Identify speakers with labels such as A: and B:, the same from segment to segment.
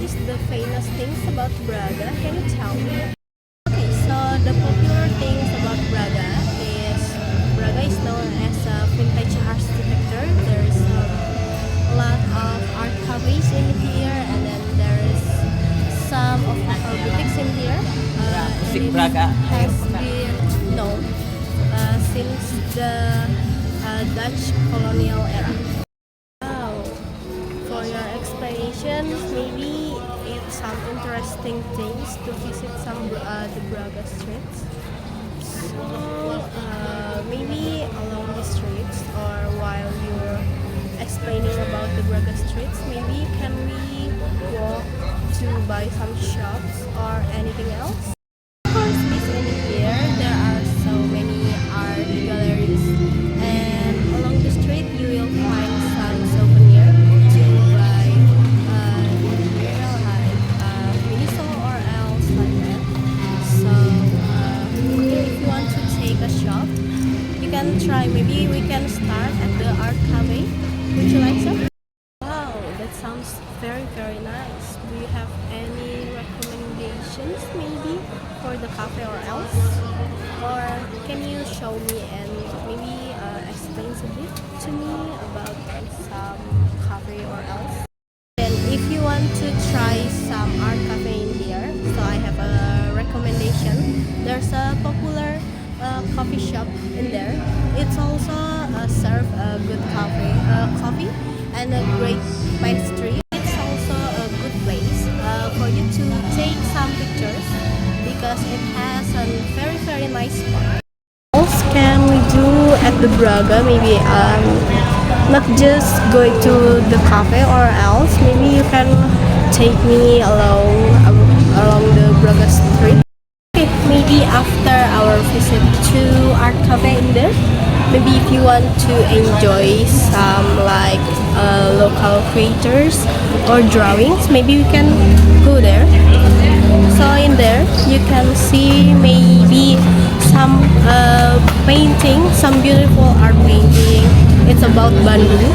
A: is the famous things about Braga? Can you tell me? Okay, so the popular things about Braga is known as a vintage architecture. There's a lot of art cafes in here, and then there's some of our boutiques in here.
B: Musik
A: It
B: Braga.
A: has been known since the Dutch colonial era. Wow. For your explanations, maybe it's some interesting things to visit some the Braga streets. So maybe along the streets or while you're explaining about the Braga streets, maybe can we walk to buy some shops or anything else? Of course, this in here there are so many art galleries, and along the street you will find some souvenir to buy, like Miniso or else like that. So if you want to take a shop, you can try. Maybe we can start at the art cafe. Would you like some? Wow, that sounds very nice. Do you have any recommendations maybe for the cafe or else? Or can you show me and maybe explain a bit to me about some cafe or else? And if you want to try some art cafe in here, so I have a recommendation. There's a popular coffee shop in there. It's also serve a good coffee and a great pastry. It's also a good place for you to take some pictures because it has a very nice spot. What else can we do at the Braga? Maybe not just going to the cafe or else. Maybe you can take me along the Braga street. Okay, maybe after our visit to art cafe in there, maybe if you want to enjoy some like local creators or drawings, maybe we can go there. So in there you can see maybe some painting, some beautiful art painting. It's about Bandung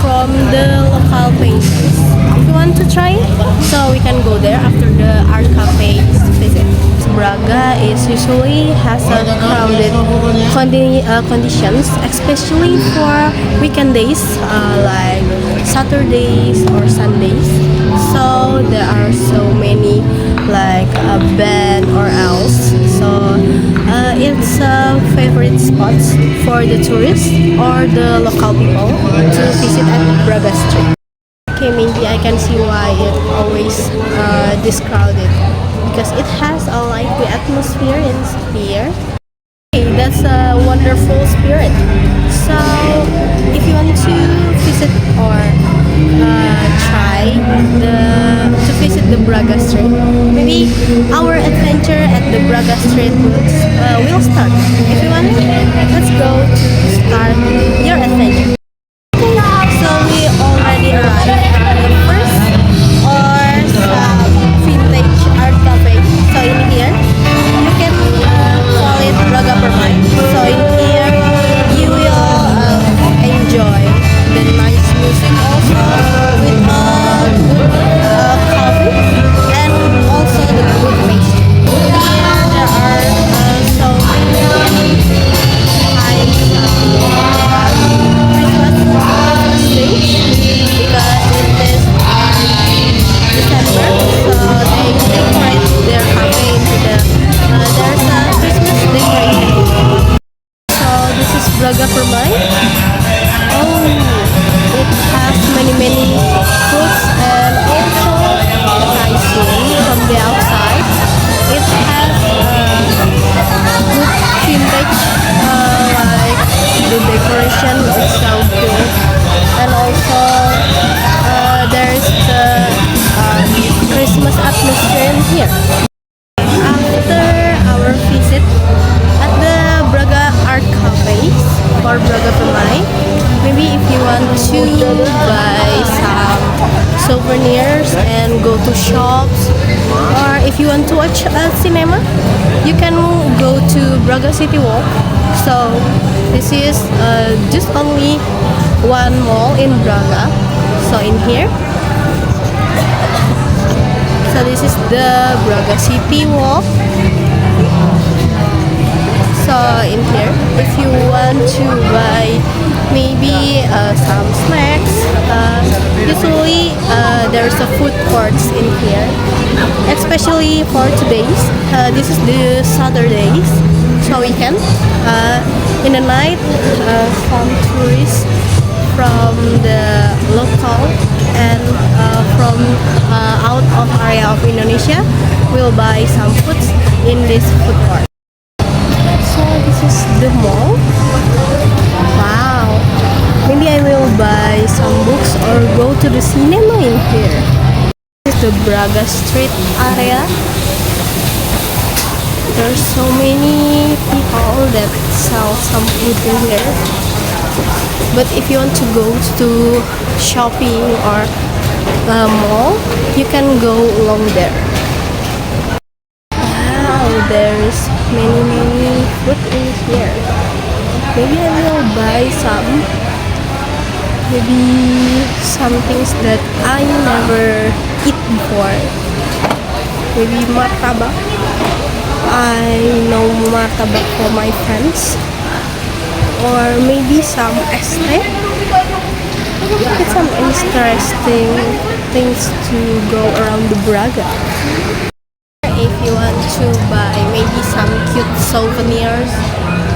A: from the local painters. If you want to try it, so we can go there after the art cafe visit. Braga is usually has a crowded conditions, especially for weekend days like Saturdays or Sundays. So there are so many like a band or else. So it's a favorite spots for the tourists or the local people to visit at Braga Street. Okay, maybe I can see why it always this crowded because it has a lively atmosphere in here. Okay, that's a wonderful spirit. So if you want to visit or try to visit the Braga Street, maybe our adventure at the Braga Street will start. If you want, let's go to start your adventure. So we already arrived at the first or some vintage art cafe. So in here, you can call it Braga Permai. So in here, you will enjoy the nice music also with good coffee and also the good pastry. Here there are so many types Christmas things because it is December, so they decorate their cafe into there's a Christmas decoration. So this is Braga Permai. Oh, it has many fruits and also pricing from the outside. It has good vintage like the decoration is so good, and also there's the Christmas atmosphere in here. After our visit at the Braga Art Cafes or Braga Permai, maybe if you want to buy some souvenirs and go to shops, or if you want to watch a cinema, you can go to Braga City Walk. So this is just only one mall in Braga. So in here is the Braga City Walk. So in here, if you want to buy maybe some snacks, usually there's a food courts in here, especially for today's. This is the Saturdays, so we can in the night some tourists from the local and from out of area of Indonesia will buy some foods in this food court. So this is the mall. Wow. Maybe I will buy some books or go to the cinema in here. This is the Braga Street area. There's so many people that sell some food in here. But if you want to go to shopping or mall, you can go along there. Wow, there's many food in here. Maybe I will buy some. Maybe some things that I never eat before. Maybe martabak. I know martabak for my friends. Or maybe some este. It's some interesting things to go around the Braga. If you want to buy maybe some cute souvenirs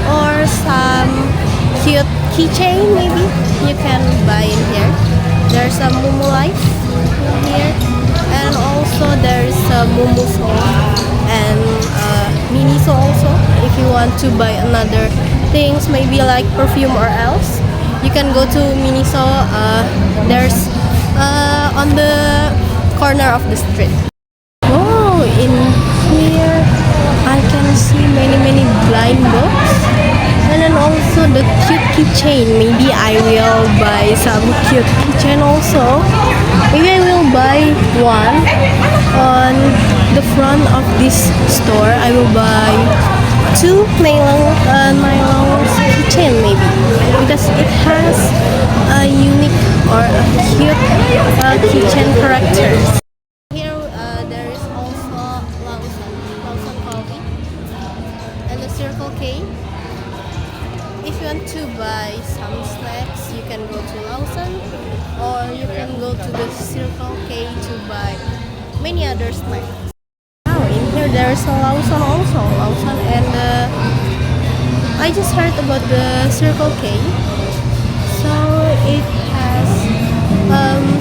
A: or some cute keychain, maybe you can buy in here. There's a Mumu Life here, and also there's a Mumu Soul and Miniso also. If you want to buy another things, maybe like perfume or else, you can go to Miniso. There's on the corner of the street. Oh, in here I can see many blind box, and then also the cute keychain. Maybe I will buy some cute keychain also. Maybe I will buy one on the front of this store. I will buy two nylon keychain maybe, because it has a unique or a cute keychain characters. Here there is also Lawson Coffee and the Circle K. If you want to buy some snacks, you can go to Lawson, or you can go to the Circle K to buy many other snacks. Wow, in here there's a Lawson also, Lawson, and I just heard about the Circle K, so it has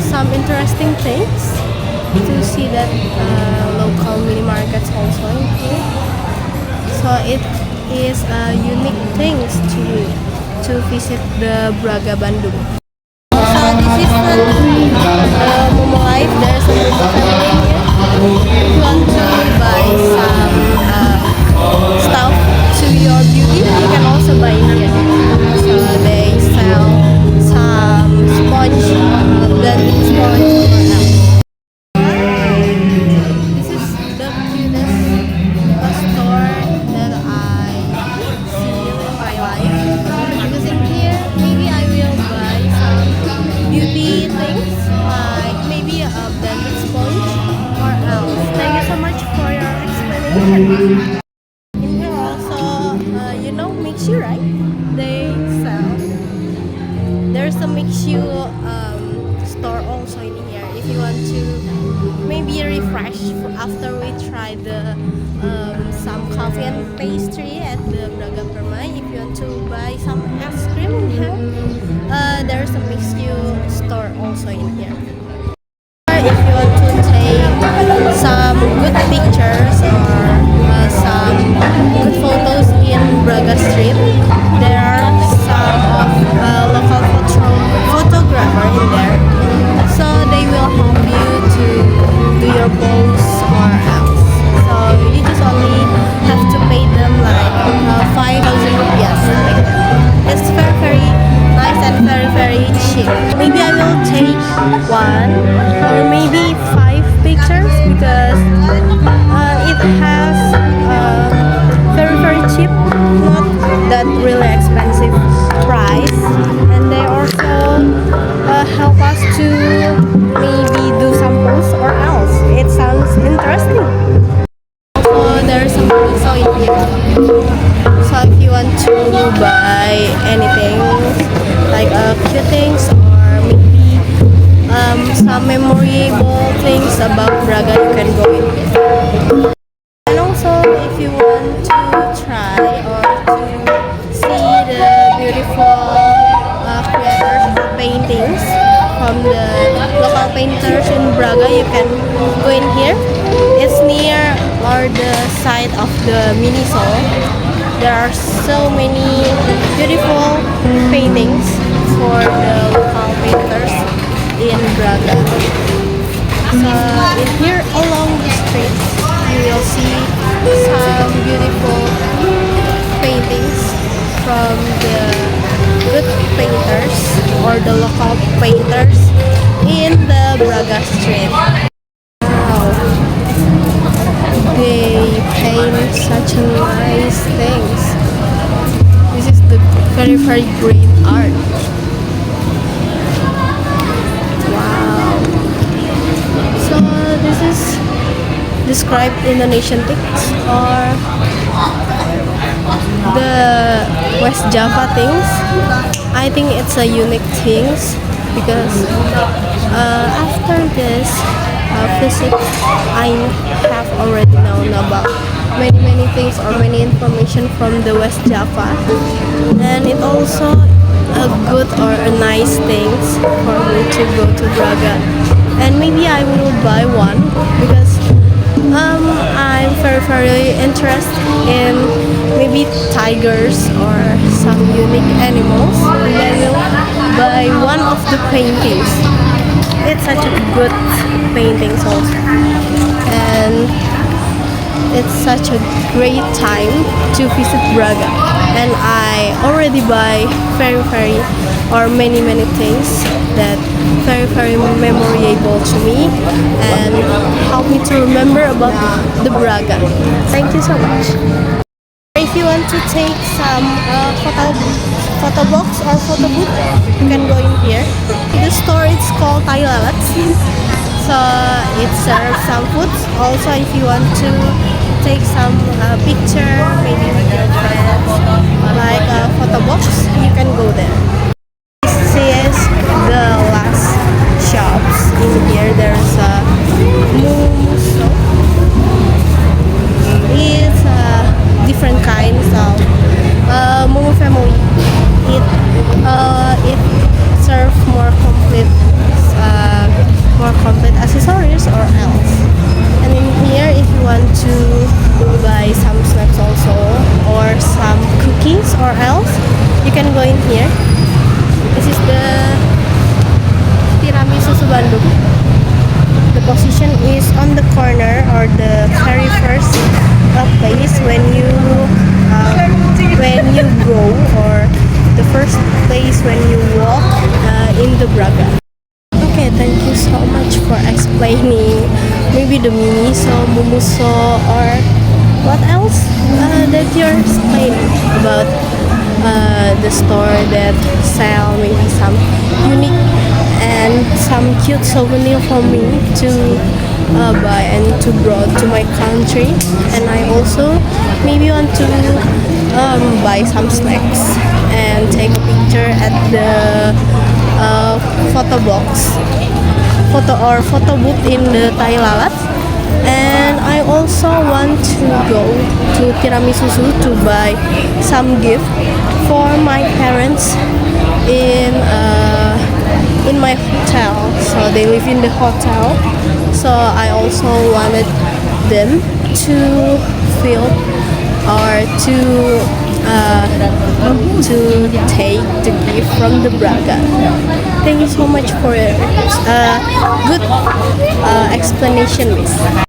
A: some interesting things to see, that local mini markets also in here. So it is unique things to visit the Braga Bandung. So this is Momo Life. There's a Momo family here. If you want to buy some stuff to your beauty, you can also buy here. So they sell some sponge, blending sponge or else. This is the cutest store that I see in my life. Because in here, maybe I will buy some beauty things, like maybe a blended sponge or else. Thank you so much for your explanation. In here also, you know Mixu, right? They sell. There's a Mixu store also in here. If you want to maybe refresh after we try the some coffee and pastry at the Braga Permai. If you want to buy some ice cream in here, there's a Mixu store also in here. If you want to take some good pictures or some good photos in Braga Street, there are some local photographer in there, so they will help you to do your pose or else. So you just only have to pay them like 5,000 rupiah. Like that. It's very nice and very cheap. Maybe I will take one or maybe 5 pictures, because it has very cheap, not that really expensive price, and they also help us to maybe do some posts or else. It's sounds interesting. So there's some also in here. So if you want to buy anything like cute things or maybe some memorable things about Braga, you can go in here. And also if you want to try or to see the beautiful creators or paintings from the local painters in Braga, you can go in here. It's near or the side of the Miniso. There are so many beautiful paintings for the local painters in Braga. So in here along the streets, you will see some beautiful paintings from the good painters or the local painters in the Braga street. Wow, they paint such a nice things. This is the very great art. Wow. So this is described Indonesian things or the West Java things. I think it's a unique things because after this visit, I have already known about many things or many information from the West Java, and it also a good or a nice things for me to go to Braga, and maybe I will buy one because I'm very interested in maybe tigers or some unique animals, and I will buy one of the paintings. It's such a good paintings also, and it's such a great time to visit Braga, and I already buy very or many things that very memorable to me and help me to remember about the Braga. Thank you so much. If you want to take some photo box or photo booth, you can go in here. The store is called Thai Lalat. So it serves some food. Also, if you want to take some picture, maybe with your friends, like a photo box, you can go there. This is the last shops in here. There's a Mumuso. It's different kinds of Mumu family. It serves more complete accessories or else. And in here, if you want to buy some snacks also or some cookies or else, you can go in here. This is the Tiramisu Bandung. The position is on the corner or the very first place when you go, or the first place when you walk in the Braga. Okay, thank you so much for explaining maybe the Miniso, Mumuso, or what else that you're explaining about the store that sell maybe some unique and some cute souvenir for me to buy and to brought to my country. And I also maybe want to buy some snacks and take a picture at the photo booth in the Thai Lalat. And I also want to go to Tiramisu to buy some gift for my parents in my hotel. So they live in the hotel. So I also wanted them to feel or to take the gift from the Braga. Thank you so much for your good explanation, Miss.